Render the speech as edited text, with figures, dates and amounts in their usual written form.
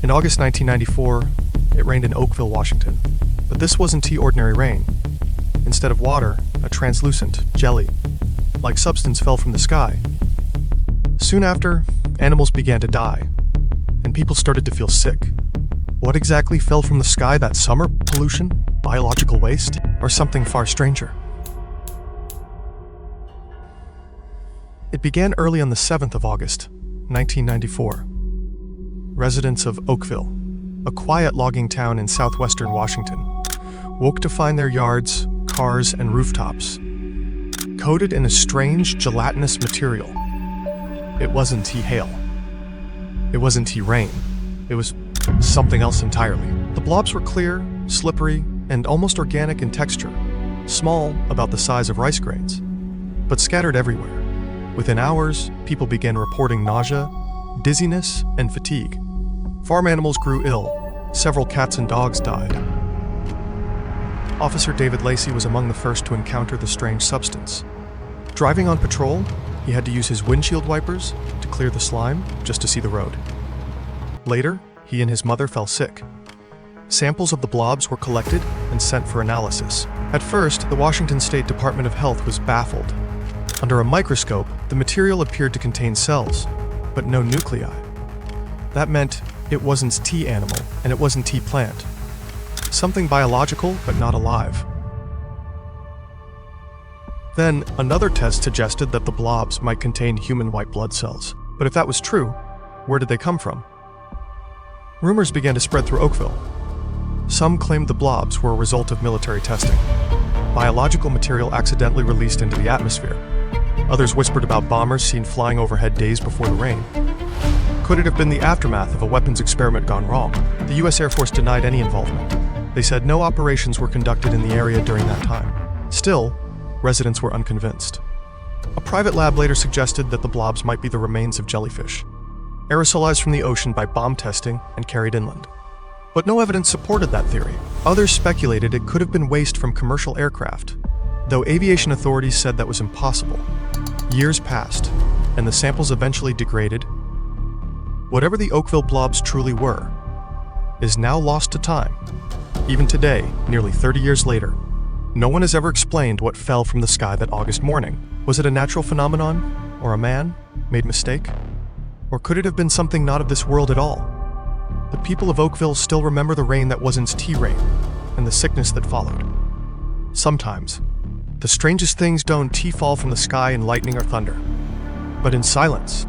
In August 1994, it rained in Oakville, Washington. But this wasn't ordinary rain. Instead of water, a translucent, jelly-like substance fell from the sky. Soon after, animals began to die, and people started to feel sick. What exactly fell from the sky that summer? Pollution? Biological waste? Or something far stranger? It began early on the 7th of August, 1994. Residents of Oakville, a quiet logging town in southwestern Washington, woke to find their yards, cars, and rooftops coated in a strange gelatinous material. It wasn't hail. It wasn't rain. It was something else entirely. The blobs were clear, slippery, and almost organic in texture, small, about the size of rice grains, but scattered everywhere. Within hours, people began reporting nausea, dizziness, and fatigue. Farm animals grew ill. Several cats and dogs died. Officer David Lacey was among the first to encounter the strange substance. Driving on patrol, he had to use his windshield wipers to clear the slime just to see the road. Later, he and his mother fell sick. Samples of the blobs were collected and sent for analysis. At first, the Washington State Department of Health was baffled. Under a microscope, the material appeared to contain cells, but no nuclei. That meant it wasn't tea animal and it wasn't tea plant. Something biological, but not alive. Then, another test suggested that the blobs might contain human white blood cells. But if that was true, where did they come from? Rumors began to spread through Oakville. Some claimed the blobs were a result of military testing. Biological material accidentally released into the atmosphere. Others whispered about bombers seen flying overhead days before the rain. Could it have been the aftermath of a weapons experiment gone wrong? The U.S. Air Force denied any involvement. They said no operations were conducted in the area during that time. Still, residents were unconvinced. A private lab later suggested that the blobs might be the remains of jellyfish, aerosolized from the ocean by bomb testing and carried inland. But no evidence supported that theory. Others speculated it could have been waste from commercial aircraft, though aviation authorities said that was impossible. Years passed, and the samples eventually degraded. Whatever the Oakville blobs truly were, is now lost to time. Even today, nearly 30 years later, no one has ever explained what fell from the sky that August morning. Was it a natural phenomenon? Or a man-made mistake? Or could it have been something not of this world at all? The people of Oakville still remember the rain that wasn't tea rain, and the sickness that followed. Sometimes, the strangest things don't fall from the sky in lightning or thunder, but in silence,